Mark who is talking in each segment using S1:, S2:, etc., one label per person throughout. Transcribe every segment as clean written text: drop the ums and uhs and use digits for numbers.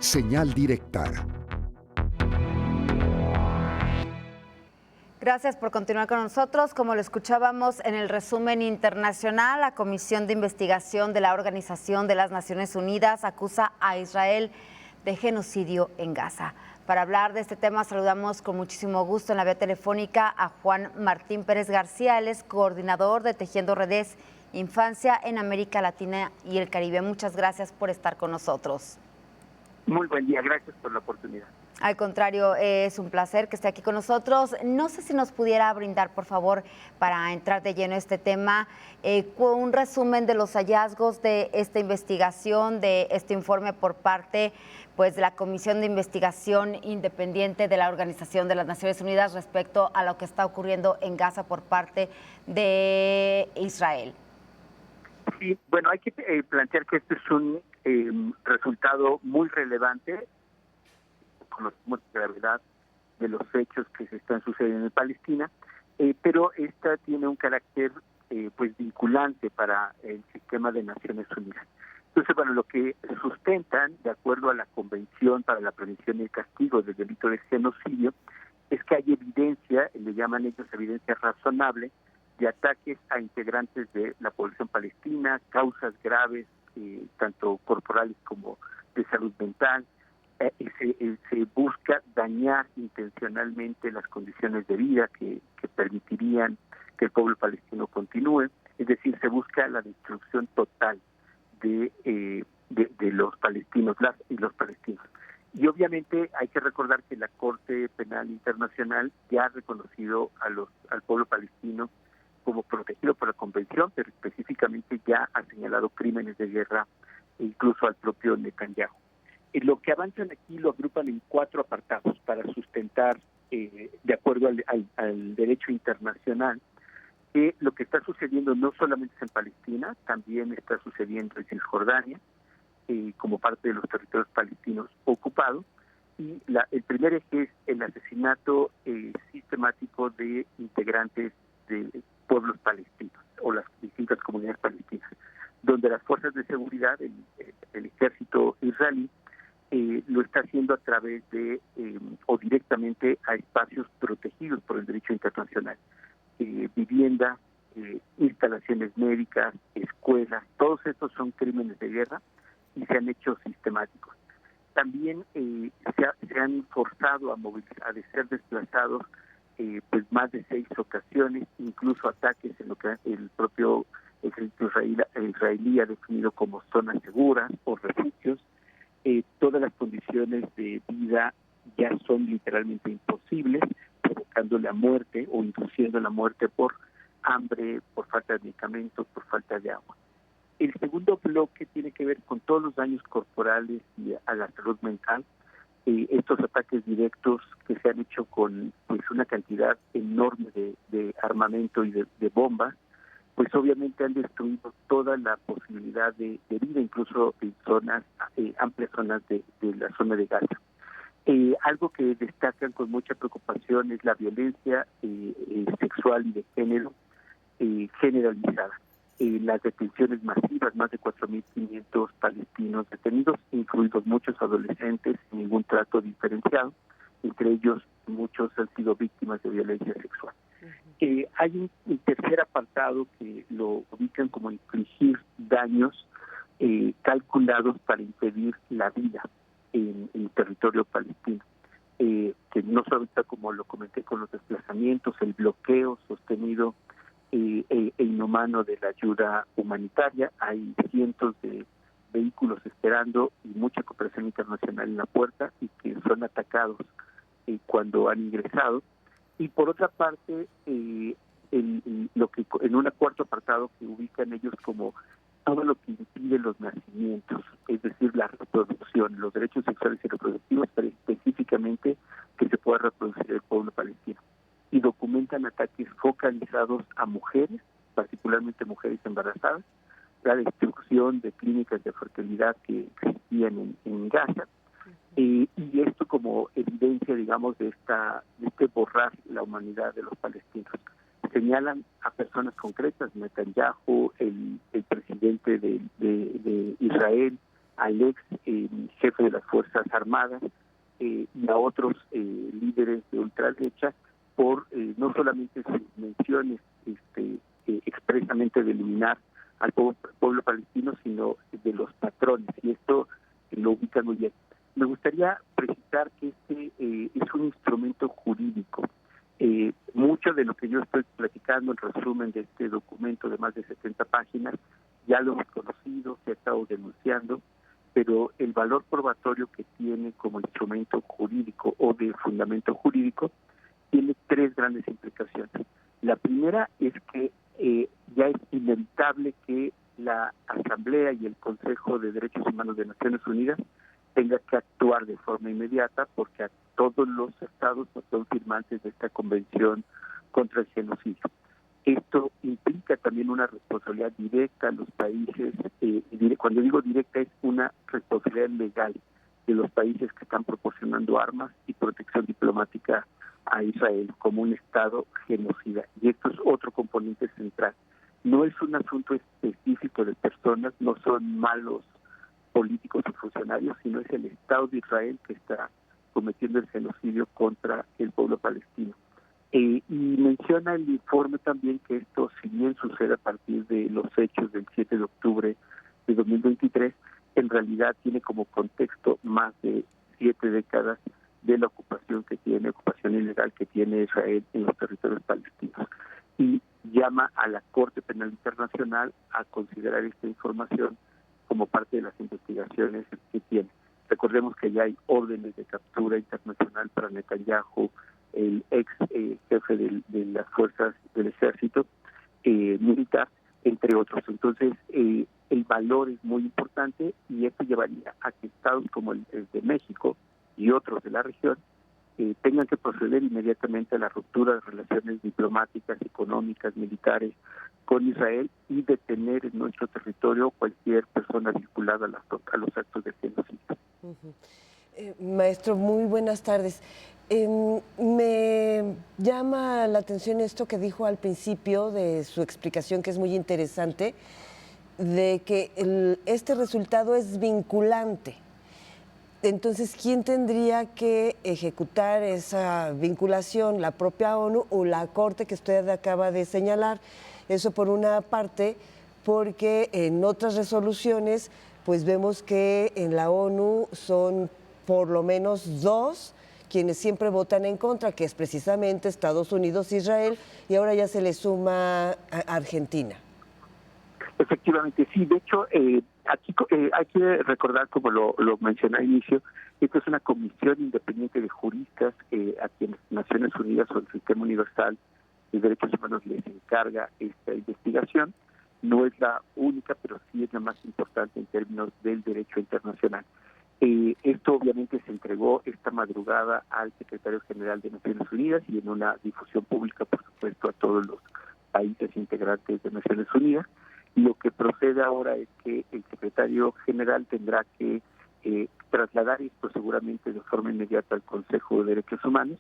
S1: Señal directa.
S2: Gracias por continuar con nosotros. Como lo escuchábamos en el resumen internacional, la Comisión de Investigación de la Organización de las Naciones Unidas acusa a Israel de genocidio en Gaza. Para hablar de este tema, saludamos con muchísimo gusto en la vía telefónica a Juan Martín Pérez García. Él es coordinador de Tejiendo Redes Infancia en América Latina y el Caribe. Muchas gracias por estar con nosotros.
S3: Muy buen día, gracias por la oportunidad.
S2: Al contrario, es un placer que esté aquí con nosotros. No sé si nos pudiera brindar, por favor, para entrar de lleno a este tema, un resumen de los hallazgos de esta investigación, de este informe por parte de la Comisión de Investigación Independiente de la Organización de las Naciones Unidas respecto a lo que está ocurriendo en Gaza por parte de Israel.
S3: Sí, bueno, hay que plantear que este es un resultado muy relevante. Conocemos la gravedad de los hechos que se están sucediendo en Palestina, pero esta tiene un carácter vinculante para el sistema de Naciones Unidas. Entonces, bueno, lo que sustentan, de acuerdo a la Convención para la Prevención y el Castigo del Delito de Genocidio, es que hay evidencia, le llaman ellos evidencia razonable, de ataques a integrantes de la población palestina, causas graves, tanto corporales como de salud mental. Se busca dañar intencionalmente las condiciones de vida que permitirían que el pueblo palestino continúe, es decir, se busca la destrucción total de los palestinos y los palestinos. Y obviamente hay que recordar que la Corte Penal Internacional ya ha reconocido al pueblo palestino como protegido por la Convención, pero específicamente ya ha señalado crímenes de guerra e incluso al propio Netanyahu. Lo que avanzan aquí lo agrupan en 4 apartados para sustentar, de acuerdo al derecho internacional, que lo que está sucediendo no solamente es en Palestina, también está sucediendo en Cisjordania, como parte de los territorios palestinos ocupados. Y el primer eje es el asesinato sistemático de integrantes de pueblos palestinos o las distintas comunidades palestinas, donde las fuerzas de seguridad, el ejército israelí, lo está haciendo a través de o directamente a espacios protegidos por el derecho internacional. Viviendas, instalaciones médicas, escuelas, todos estos son crímenes de guerra y se han hecho sistemáticos. También se han forzado a ser desplazados más de 6 ocasiones, incluso ataques en lo que el propio ejército israelí ha definido como zonas seguras o refugios. Todas las condiciones de vida ya son literalmente imposibles, provocando la muerte o induciendo la muerte por hambre, por falta de medicamentos, por falta de agua. El segundo bloque tiene que ver con todos los daños corporales y a la salud mental. Estos ataques directos que se han hecho con una cantidad enorme de armamento y de bombas, pues obviamente han destruido toda la posibilidad de vida, incluso en zonas, amplias zonas de la zona de Gaza. Algo que destacan con mucha preocupación es la violencia sexual y de género generalizada. Las detenciones masivas, más de 4.500 palestinos detenidos, incluidos muchos adolescentes, sin ningún trato diferenciado, entre ellos muchos han sido víctimas de violencia sexual. Hay un tercer apartado que lo ubican como infligir daños calculados para impedir la vida en el territorio palestino, que no solamente, como lo comenté, con los desplazamientos, el bloqueo sostenido e inhumano de la ayuda humanitaria. Hay cientos de vehículos esperando y mucha cooperación internacional en la puerta y que son atacados cuando han ingresado. Y por otra parte, lo que en un cuarto apartado que ubican ellos como todo lo que impide los nacimientos, es decir, la reproducción, los derechos sexuales y reproductivos, pero específicamente que se pueda reproducir el pueblo palestino. Y documentan ataques focalizados a mujeres, particularmente mujeres embarazadas, la destrucción de clínicas de fertilidad que existían en Gaza, y esto como evidencia, digamos, de este borrar la humanidad de los palestinos. Señalan a personas concretas, Netanyahu, el presidente de Israel, al ex jefe de las Fuerzas Armadas y a otros líderes de ultraderecha por no solamente sus menciones expresamente de eliminar al pueblo palestino, sino de los patrones, y esto lo ubica muy bien. Me gustaría precisar que este es un instrumento jurídico. Mucho de lo que yo estoy platicando, en resumen de este documento de más de 70 páginas, ya lo hemos conocido, se ha estado denunciando, pero el valor probatorio que tiene como instrumento jurídico o de fundamento jurídico tiene tres grandes implicaciones. La primera es que ya es inevitable que la Asamblea y el Consejo de Derechos Humanos de Naciones Unidas tenga que actuar de forma inmediata, porque a todos los estados no son firmantes de esta convención contra el genocidio. Esto implica también una responsabilidad directa a los países, cuando digo directa es una responsabilidad legal de los países que están proporcionando armas y protección diplomática a Israel como un estado genocida. Y esto es otro componente central. No es un asunto específico de personas, no son malos políticos y funcionarios, sino es el Estado de Israel que está cometiendo el genocidio contra el pueblo palestino. Y menciona el informe también que esto, si bien sucede a partir de los hechos del 7 de octubre de 2023, en realidad tiene como contexto más de 7 décadas de la ocupación ilegal que tiene Israel en los territorios palestinos. Y llama a la Corte Penal Internacional a considerar esta información como parte de las investigaciones que tiene. Recordemos que ya hay órdenes de captura internacional para Netanyahu, el ex jefe de las fuerzas del ejército militar, entre otros. Entonces, el valor es muy importante, y esto llevaría a que estados como el de México y otros de la región tengan que proceder inmediatamente a la ruptura de relaciones diplomáticas, económicas, militares con Israel, y detener en nuestro territorio cualquier persona vinculada a los actos de genocidio.
S1: Maestro, muy buenas tardes. Me llama la atención esto que dijo al principio de su explicación, que es muy interesante, de que este resultado es vinculante. Entonces, ¿quién tendría que ejecutar esa vinculación? ¿La propia ONU o la Corte que usted acaba de señalar? Eso por una parte, porque en otras resoluciones pues vemos que en la ONU son por lo menos dos quienes siempre votan en contra, que es precisamente Estados Unidos, Israel, y ahora ya se le suma a Argentina.
S3: Efectivamente, sí. De hecho, aquí hay que recordar, como lo mencioné al inicio, esta es una comisión independiente de juristas a quienes Naciones Unidas o el Sistema Universal de Derechos Humanos les encarga esta investigación. No es la única, pero sí es la más importante en términos del derecho internacional. Esto obviamente se entregó esta madrugada al secretario general de Naciones Unidas y en una difusión pública, por supuesto, a todos los países integrantes de Naciones Unidas. Lo que procede ahora es que el secretario general tendrá que trasladar esto seguramente de forma inmediata al Consejo de Derechos Humanos,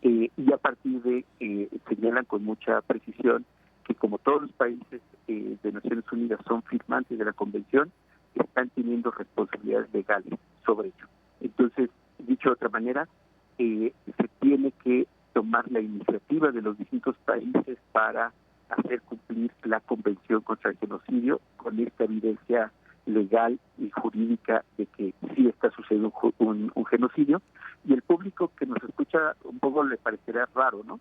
S3: y a partir de señalan con mucha precisión que como todos los países de Naciones Unidas son firmantes de la Convención, están teniendo responsabilidades legales sobre ello. Entonces, dicho de otra manera, se tiene que tomar la iniciativa de los distintos países para hacer cumplir la Convención contra el Genocidio con esta evidencia legal y jurídica de que sí está sucediendo un genocidio. Y el público que nos escucha un poco le parecerá raro, ¿no?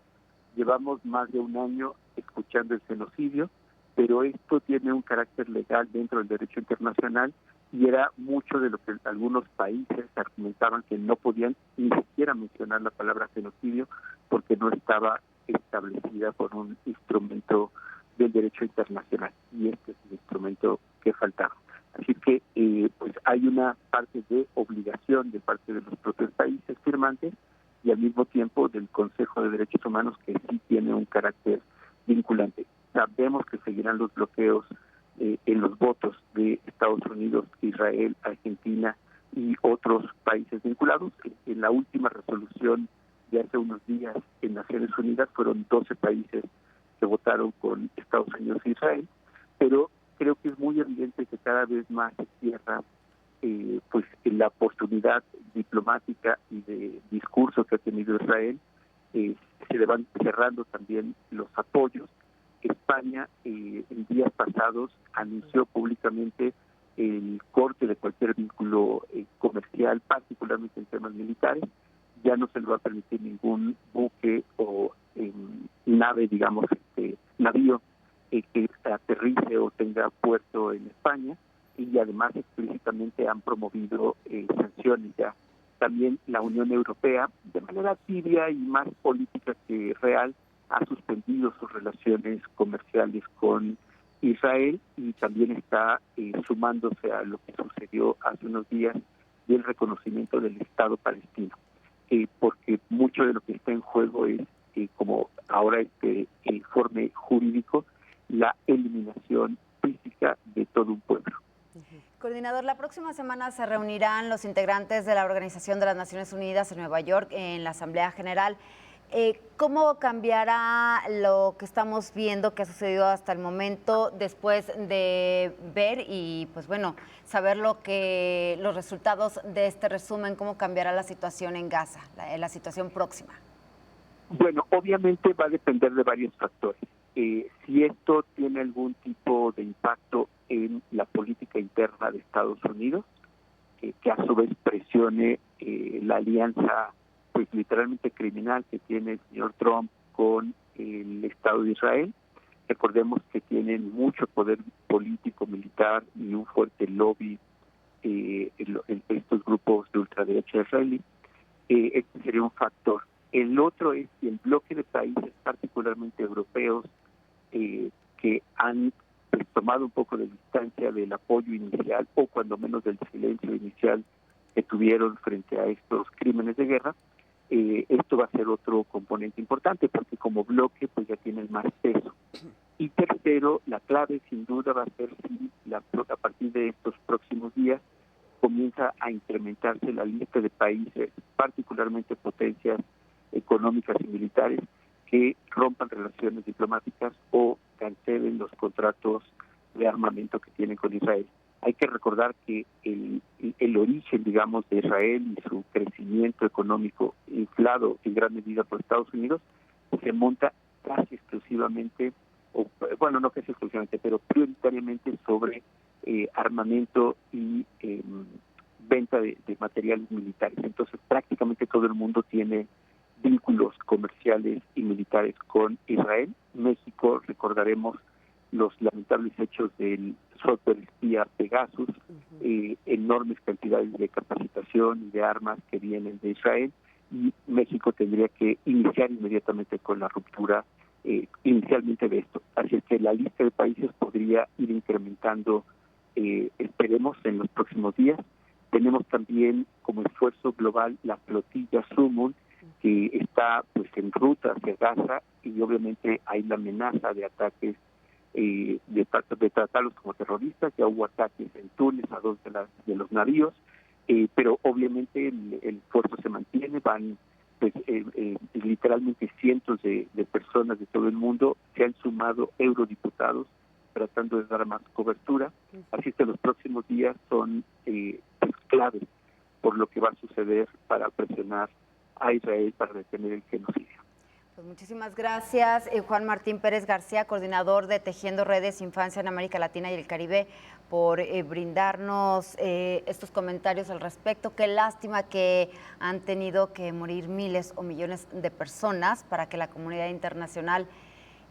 S3: Llevamos más de un año escuchando el genocidio, pero esto tiene un carácter legal dentro del derecho internacional, y era mucho de lo que algunos países argumentaban que no podían ni siquiera mencionar la palabra genocidio porque no estaba establecida por un instrumento del derecho internacional, y este es el instrumento que faltaba. Así que pues hay una parte de obligación de parte de los propios países firmantes y al mismo tiempo del Consejo de Derechos Humanos, que sí tiene un carácter vinculante. Sabemos que seguirán los bloqueos en los votos de Estados Unidos, Israel, Argentina y otros países vinculados. En la última resolución de hace unos días en Naciones Unidas fueron 12 países que votaron con Estados Unidos e Israel, pero creo que es muy evidente que cada vez más se cierra pues la oportunidad diplomática y de discurso que ha tenido Israel, se le van cerrando también los apoyos. España en días pasados anunció públicamente el corte de cualquier vínculo comercial, particularmente en temas militares. Ya no se le va a permitir ningún buque o nave, digamos, navío que aterrice o tenga puerto en España, y además explícitamente han promovido sanciones ya. También la Unión Europea, de manera tibia y más política que real, ha suspendido sus relaciones comerciales con Israel, y también está sumándose a lo que sucedió hace unos días del reconocimiento del Estado palestino, porque mucho de lo que está en juego es, como ahora informe jurídico, la eliminación física de todo un pueblo.
S2: Coordinador, la próxima semana se reunirán los integrantes de la Organización de las Naciones Unidas en Nueva York en la Asamblea General. ¿Cómo cambiará lo que estamos viendo que ha sucedido hasta el momento después de ver y, pues bueno, saber los resultados de este resumen? ¿Cómo cambiará la situación en Gaza, la situación próxima?
S3: Bueno, obviamente va a depender de varios factores. Si esto tiene algún tipo de impacto en la política interna de Estados Unidos, que a su vez presione la alianza, pues literalmente criminal, que tiene el señor Trump con el Estado de Israel. Recordemos que tienen mucho poder político, militar y un fuerte lobby en estos grupos de ultraderecha israelí. Este sería un factor. El otro es que el bloque de países, particularmente europeos, que han tomado un poco de distancia del apoyo inicial, o cuando menos del silencio inicial que tuvieron frente a estos crímenes de guerra, esto va a ser otro componente importante, porque como bloque pues ya tienen más peso. Y tercero, la clave sin duda va a ser si a partir de estos próximos días comienza a incrementarse la lista de países, particularmente potencias económicas y militares, que rompan relaciones diplomáticas o cancelen los contratos de armamento que tienen con Israel. Hay que recordar que el origen, digamos, de Israel y su crecimiento económico inflado en gran medida por Estados Unidos se monta casi exclusivamente, o bueno, no casi exclusivamente, pero prioritariamente sobre armamento y venta de materiales militares. Entonces, prácticamente todo el mundo tiene vínculos comerciales y militares con Israel. México, recordaremos los lamentables hechos del software espía Pegasus, enormes cantidades de capacitación y de armas que vienen de Israel, y México tendría que iniciar inmediatamente con la ruptura inicialmente de esto. Así es que la lista de países podría ir incrementando, esperemos, en los próximos días. Tenemos también como esfuerzo global la flotilla Sumun, que está pues en ruta hacia Gaza, y obviamente hay la amenaza de ataques, de tratarlos como terroristas. Ya hubo ataques en Túnez a 2 de los navíos, pero obviamente el esfuerzo se mantiene. Van pues, literalmente cientos de personas de todo el mundo, se han sumado eurodiputados tratando de dar más cobertura. Así que los próximos días son pues, claves por lo que va a suceder para presionar a Israel para detener el genocidio.
S2: Pues muchísimas gracias, Juan Martín Pérez García, coordinador de Tejiendo Redes Infancia en América Latina y el Caribe, por brindarnos estos comentarios al respecto. Qué lástima que han tenido que morir miles o millones de personas para que la comunidad internacional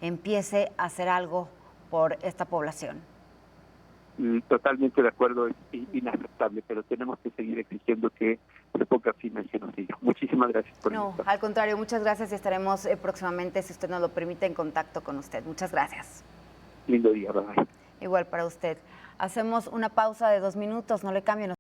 S2: empiece a hacer algo por esta población.
S3: Totalmente de acuerdo, es inaceptable, pero tenemos que seguir exigiendo que se ponga fin al genocidio. Muchísimas gracias por
S2: No, al contrario, muchas gracias, y estaremos próximamente, si usted nos lo permite, en contacto con usted. Muchas gracias.
S3: Lindo día, bye.
S2: Igual para usted. Hacemos una pausa de 2 minutos, no le cambien.